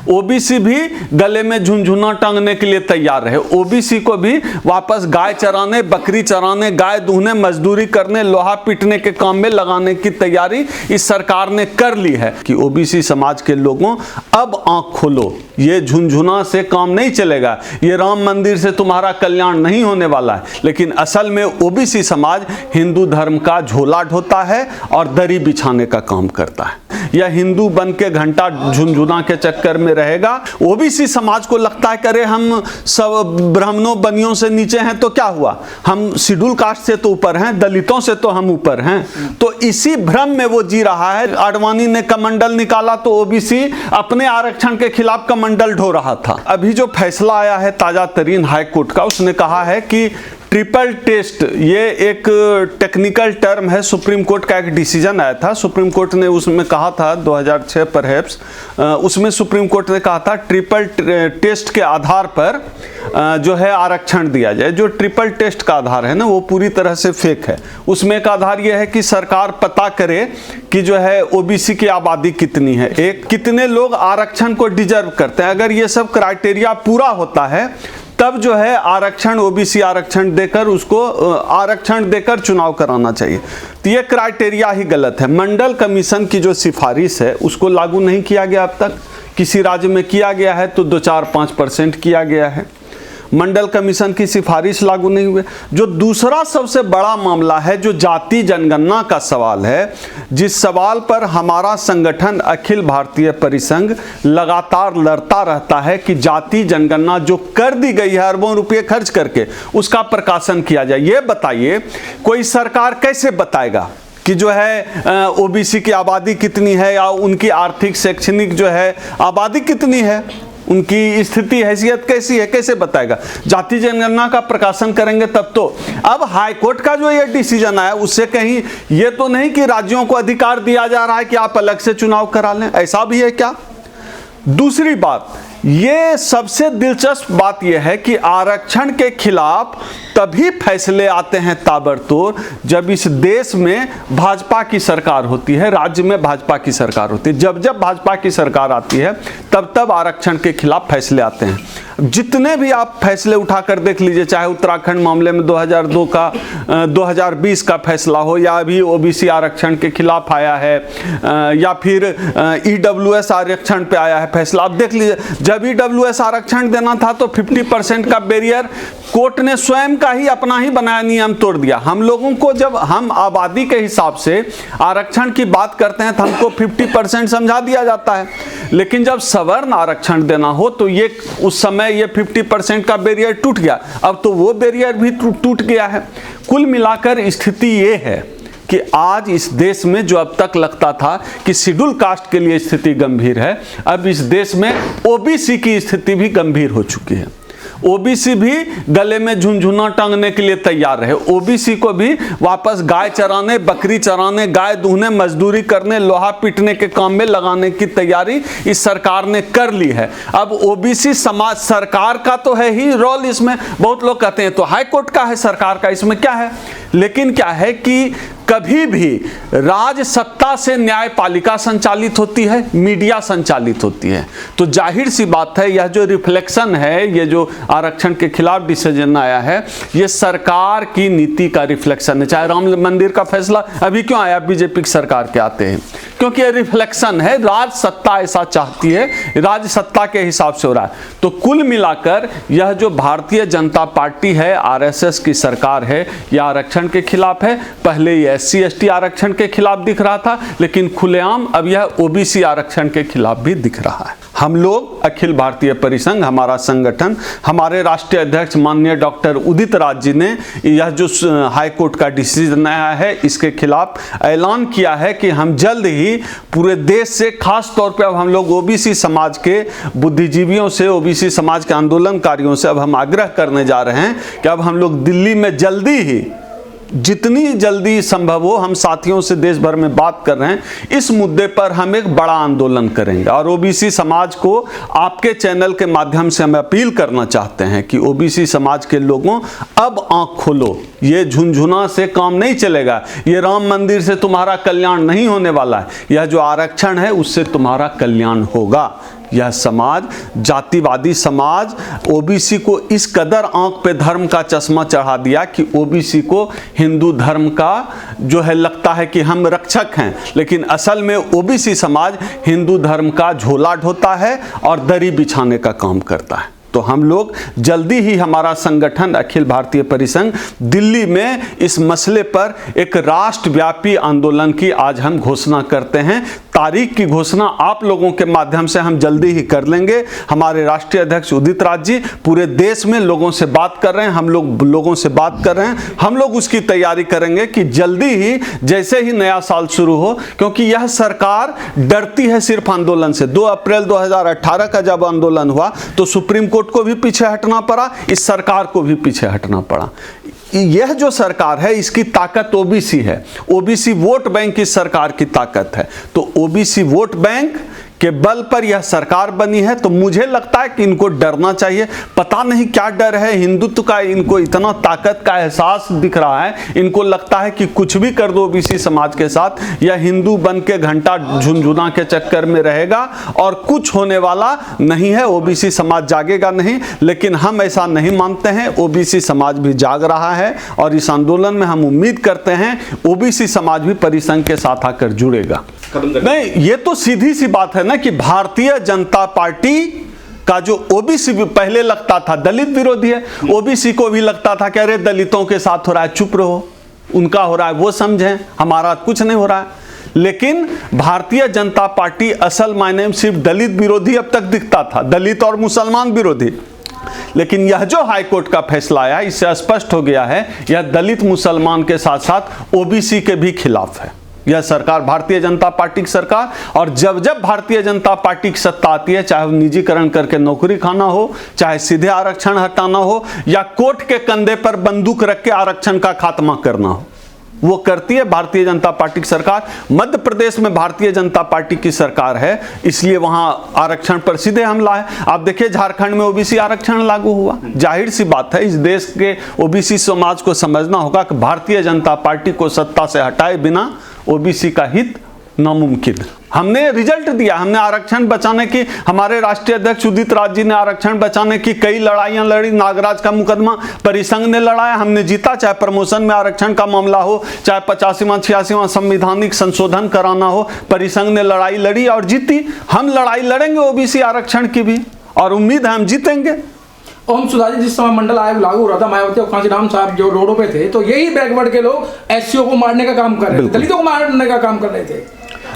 OBC भी गले में झुनझुना टांगने के लिए तैयार है। ओबीसी को भी वापस गाय चराने, बकरी चराने, गाय दूहने, मजदूरी करने, लोहा पीटने के काम में लगाने की तैयारी इस सरकार ने कर ली है कि ओबीसी समाज के लोगों अब आंख खोलो, ये झुनझुना से काम नहीं चलेगा, ये राम मंदिर से तुम्हारा कल्याण नहीं होने वाला है। लेकिन असल में ओबीसी समाज हिंदू धर्म का झोला ढोता है और दरी बिछाने का काम करता है। यह हिंदू बन के घंटा झुनझुना के चक्कर में रहेगा। ओबीसी समाज को लगता है करे हम सब ब्राह्मणों बनियों से नीचे हैं तो क्या हुआ, हम शेड्यूल कास्ट से तो ऊपर हैं, दलितों से तो हम ऊपर हैं। तो इसी भ्रम में वो जी रहा है। आडवाणी ने कमंडल निकाला तो ओबीसी अपने आरक्षण के खिलाफ कमंडल ढो रहा था। अभी जो फैसला आया है ताजा तरीन हाईकोर्ट का, उसने कहा है कि ट्रिपल टेस्ट, ये एक टेक्निकल टर्म है, सुप्रीम कोर्ट का एक डिसीजन आया था। सुप्रीम कोर्ट ने उसमें कहा था 2006 परहैप्स, उसमें सुप्रीम कोर्ट ने कहा था ट्रिपल टेस्ट के आधार पर जो है आरक्षण दिया जाए। जो ट्रिपल टेस्ट का आधार है ना, वो पूरी तरह से फेक है। उसमें एक आधार यह है कि सरकार पता करे कि जो है ओबीसी की आबादी कितनी है, एक कितने लोग आरक्षण को डिजर्व करते हैं। अगर ये सब क्राइटेरिया पूरा होता है तब जो है आरक्षण, ओबीसी आरक्षण देकर उसको आरक्षण देकर चुनाव कराना चाहिए। तो ये क्राइटेरिया ही गलत है। मंडल कमीशन की जो सिफारिश है उसको लागू नहीं किया गया अब तक। किसी राज्य में किया गया है तो 2-4-5% किया गया है। मंडल कमीशन की सिफारिश लागू नहीं हुई। जो दूसरा सबसे बड़ा मामला है, जो जाति जनगणना का सवाल है, जिस सवाल पर हमारा संगठन अखिल भारतीय परिसंघ लगातार लड़ता रहता है कि जाति जनगणना जो कर दी गई है अरबों रुपए खर्च करके, उसका प्रकाशन किया जाए। ये बताइए कोई सरकार कैसे बताएगा कि जो है ओबीसी की आबादी कितनी है या उनकी आर्थिक शैक्षणिक जो है आबादी कितनी है, उनकी स्थिति हैसियत कैसी है, कैसे बताएगा? जाति जनगणना का प्रकाशन करेंगे तब तो। अब हाईकोर्ट का जो ये डिसीजन आया उससे कहीं ये तो नहीं कि राज्यों को अधिकार दिया जा रहा है कि आप अलग से चुनाव करा लें, ऐसा भी है क्या? दूसरी बात, ये सबसे दिलचस्प बात यह है कि आरक्षण के खिलाफ तभी फैसले आते हैं ताबड़तोड़ जब इस देश में भाजपा की सरकार होती है, राज्य में भाजपा की सरकार होती है। जब जब भाजपा की सरकार आती है तब तब आरक्षण के खिलाफ फैसले आते हैं। जितने भी आप फैसले उठाकर देख लीजिए, चाहे उत्तराखंड मामले में 2002 का 2020 का फैसला हो, या अभी ओबीसी आरक्षण के खिलाफ आया है, या फिर ईडब्ल्यूएस आरक्षण पे आया है फैसला। आप देख लीजिए, जब ईडब्ल्यूएस आरक्षण देना था तो 50% का बैरियर कोर्ट ने स्वयं का ही अपना ही बनाया नियम तोड़ दिया। हम लोगों को जब हम आबादी के हिसाब से आरक्षण की बात करते हैं तो हमको 50% समझा दिया जाता है, लेकिन जब सवर्ण आरक्षण देना हो तो ये उस समय ये 50% का बैरियर टूट गया। अब तो वो बैरियर भी टूट गया है। कुल मिलाकर स्थिति ये है कि आज इस देश में जो अब तक लगता था कि शेड्यूल कास्ट के लिए स्थिति गंभीर है, अब इस देश में ओबीसी की स्थिति भी गंभीर हो चुकी है। ओबीसी भी गले में झुनझुना टांगने के लिए तैयार है। ओबीसी को भी वापस गाय चराने, बकरी चराने, गाय दूहने, मजदूरी करने, लोहा पीटने के काम में लगाने की तैयारी इस सरकार ने कर ली है। अब ओबीसी समाज, सरकार का तो है ही रोल इसमें। बहुत लोग कहते हैं तो हाईकोर्ट का है, सरकार का इसमें क्या है? लेकिन क्या है कि कभी भी राज सत्ता से न्यायपालिका संचालित होती है, मीडिया संचालित होती है। तो जाहिर सी बात है यह जो रिफ्लेक्शन है, ये जो आरक्षण के खिलाफ डिसीजन आया है, ये सरकार की नीति का रिफ्लेक्शन है। चाहे राम मंदिर का फैसला अभी क्यों आया बीजेपी की सरकार के आते हैं, क्योंकि ये रिफ्लेक्शन है, राज सत्ता ऐसा चाहती है, राज सत्ता के हिसाब से हो रहा है। तो कुल मिलाकर यह जो भारतीय जनता पार्टी है, आरएसएस की सरकार है, यह आरक्षण के खिलाफ है। पहले ये SC/ST आरक्षण के खिलाफ दिख रहा था, लेकिन खुलेआम अब यह ओबीसी आरक्षण के खिलाफ भी दिख रहा है। हम लोग अखिल भारतीय परिसंघ, हमारा संगठन, हमारे राष्ट्रीय अध्यक्ष माननीय डॉक्टर उदित राज जी ने यह जो हाईकोर्ट का डिसीजन आया है इसके खिलाफ ऐलान किया है कि हम जल्द ही पूरे देश से, खास तौर पे अब हम लोग ओबीसी समाज के बुद्धिजीवियों से, ओबीसी समाज के आंदोलनकारियों से अब हम आग्रह करने जा रहे हैं कि अब हम लोग दिल्ली में जल्दी ही, जितनी जल्दी संभव हो, हम साथियों से देश भर में बात कर रहे हैं, इस मुद्दे पर हम एक बड़ा आंदोलन करेंगे। और ओबीसी समाज को आपके चैनल के माध्यम से हम अपील करना चाहते हैं कि ओबीसी समाज के लोगों अब आंख खोलो, ये झुनझुना से काम नहीं चलेगा, ये राम मंदिर से तुम्हारा कल्याण नहीं होने वाला है, यह जो आरक्षण है उससे तुम्हारा कल्याण होगा। यह समाज, जातिवादी समाज, ओबीसी को इस कदर आंख पे धर्म का चश्मा चढ़ा दिया कि ओबीसी को हिंदू धर्म का जो है लगता है कि हम रक्षक हैं, लेकिन असल में ओबीसी समाज हिंदू धर्म का झोला ढोता है और दरी बिछाने का काम करता है। तो हम लोग जल्दी ही हमारा संगठन अखिल भारतीय परिसंघ दिल्ली में इस मसले पर एक राष्ट्रव्यापी आंदोलन की आज हम घोषणा करते हैं। तारीख की घोषणा आप लोगों के माध्यम से हम जल्दी ही कर लेंगे। हमारे राष्ट्रीय अध्यक्ष उदित राज जी पूरे देश में लोगों से बात कर रहे हैं, हम लोग लोगों से बात कर रहे हैं। हम लोग उसकी तैयारी करेंगे कि जल्दी ही जैसे ही नया साल शुरू हो, क्योंकि यह सरकार डरती है सिर्फ आंदोलन से। 2 अप्रैल 2018 का जब आंदोलन हुआ तो सुप्रीम कोर्ट को भी पीछे हटना पड़ा, इस सरकार को भी पीछे हटना पड़ा। यह जो सरकार है इसकी ताकत ओबीसी है, ओबीसी वोट बैंक इस सरकार की ताकत है। तो ओबीसी वोट बैंक के बल पर यह सरकार बनी है। तो मुझे लगता है कि इनको डरना चाहिए। पता नहीं क्या डर है हिंदुत्व का, इनको इतना ताकत का एहसास दिख रहा है, इनको लगता है कि कुछ भी कर दो ओबीसी समाज के साथ, यह हिंदू बन के घंटा झुनझुना के चक्कर में रहेगा और कुछ होने वाला नहीं है, ओबीसी समाज जागेगा नहीं। लेकिन हम ऐसा नहीं मानते हैं, ओबीसी समाज भी जाग रहा है और इस आंदोलन में हम उम्मीद करते हैं ओबीसी समाज भी परिसंघ के साथ आकर जुड़ेगा। नहीं, ये तो सीधी सी बात है ना कि भारतीय जनता पार्टी का जो ओबीसी पहले लगता था दलित विरोधी है, ओबीसी को भी लगता था कि अरे दलितों के साथ हो रहा है, चुप रहो, उनका हो रहा है वो समझें, हमारा कुछ नहीं हो रहा है। लेकिन भारतीय जनता पार्टी असल मायने में सिर्फ दलित विरोधी अब तक दिखता था, दलित और मुसलमान विरोधी। लेकिन यह जो हाईकोर्ट का फैसला आया इससे स्पष्ट हो गया है यह दलित मुसलमान के साथ साथ ओबीसी के भी खिलाफ है। यह सरकार भारतीय जनता पार्टी की सरकार, और जब जब भारतीय जनता पार्टी की सत्ता आती है, चाहे निजीकरण करके नौकरी खाना हो, चाहे सीधे आरक्षण हटाना हो, या कोर्ट के कंधे पर बंदूक रख के आरक्षण का खात्मा करना हो, वो करती है भारतीय जनता पार्टी की सरकार। मध्य प्रदेश में भारतीय जनता पार्टी की सरकार है, इसलिए वहां आरक्षण पर सीधे हमला है। आप देखिए झारखंड में ओबीसी आरक्षण लागू हुआ। जाहिर सी बात है इस देश के ओबीसी समाज को समझना होगा कि भारतीय जनता पार्टी को सत्ता से हटाए बिना ओबीसी का हित नामुमकिन। हमने रिजल्ट दिया, हमने आरक्षण बचाने की, हमारे राष्ट्रीय अध्यक्ष उदित राज जी ने आरक्षण बचाने की कई लड़ाइयां लड़ी। नागराज का मुकदमा परिसंघ ने लड़ाया, हमने जीता। चाहे प्रमोशन में आरक्षण का मामला हो, चाहे 85वां 86वां संवैधानिक संशोधन कराना हो, परिसंघ ने लड़ाई लड़ी और जीती। हम लड़ाई लड़ेंगे ओबीसी आरक्षण की भी, और उम्मीद है हम जीतेंगे। ओम सुधा जी, जिस समय मंडल आयोग लागू हो रहा था, मायावती और कांशीराम साहब जो रोडों पे थे, तो यही बैकवर्ड के लोग एससीओ को मारने का काम कर रहे थे, दलितों को मारने का काम कर रहे थे।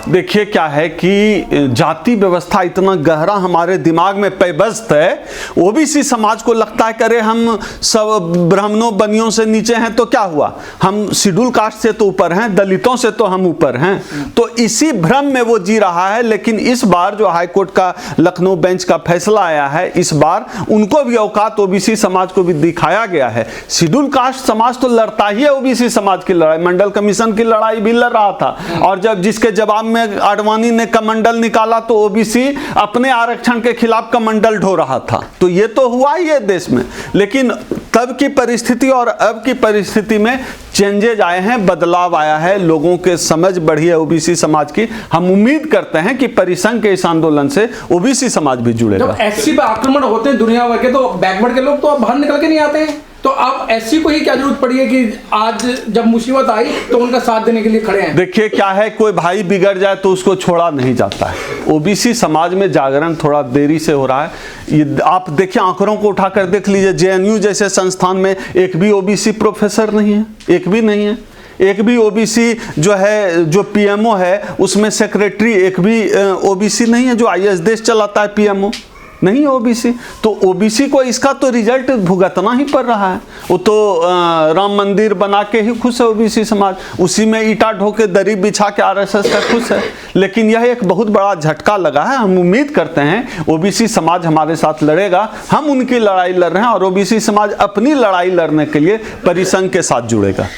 देखिए क्या है कि जाति व्यवस्था इतना गहरा हमारे दिमाग में पैबस्त है, ओबीसी समाज को लगता है कि अरे हम सब ब्राह्मणों बनियों से नीचे हैं तो क्या हुआ, हम शेड्यूल कास्ट से तो ऊपर हैं, दलितों से तो हम ऊपर हैं। तो इसी भ्रम में वो जी रहा है। लेकिन इस बार जो हाईकोर्ट का लखनऊ बेंच का फैसला आया है, इस बार उनको भी औकात ओबीसी समाज को भी दिखाया गया है। शेड्यूल कास्ट समाज तो लड़ता ही है ओबीसी समाज की लड़ाई, मंडल कमीशन की लड़ाई भी लड़ रहा था, और जब जिसके जवाब में आडवाणी ने कमंडल निकाला तो ओबीसी अपने आरक्षण के खिलाफ कमंडल ढो रहा था। तो ये तो हुआ ही है देश में। लेकिन तब की परिस्थिति और अब की परिस्थिति में चेंजेज आए हैं, बदलाव आया है, लोगों के समझ बढ़ी है ओबीसी समाज की। हम उम्मीद करते हैं कि परिसंघ के इस आंदोलन से ओबीसी समाज भी जुड़ेगा। जब एससी पे आक्रमण होते हैं दुनिया भर के, तो बैकवर्ड के लोग तो अब बाहर निकल के नहीं आते हैं, तो अब एससी को ही क्या जरूरत पड़ी है कि आज जब मुसीबत आई तो उनका साथ देने के लिए खड़े हैं। देखिए क्या है, कोई भाई बिगड़ जाए तो उसको छोड़ा नहीं जाता है। ओबीसी समाज में जागरण थोड़ा देरी से हो रहा है। ये आप देखिए, आंकड़ों को उठाकर देख लीजिए, जेएनयू जैसे संस्थान में एक भी ओबीसी प्रोफेसर नहीं है, एक भी नहीं है। एक भी ओबीसी जो है, जो पीएमओ है उसमें सेक्रेटरी एक भी ओबीसी नहीं है। जो आईएएस देश चलाता है पीएमओ नहीं है ओबीसी। तो ओबीसी को इसका तो रिजल्ट भुगतना ही पड़ रहा है। वो तो राम मंदिर बना के ही खुश है ओबीसी समाज, उसी में ईटा ढो के दरी बिछा के आरएसएस का खुश है। लेकिन यह एक बहुत बड़ा झटका लगा है। हम उम्मीद करते हैं ओबीसी समाज हमारे साथ लड़ेगा, हम उनकी लड़ाई लड़ रहे हैं, और ओबीसी समाज अपनी लड़ाई लड़ने के लिए परिसंघ के साथ जुड़ेगा।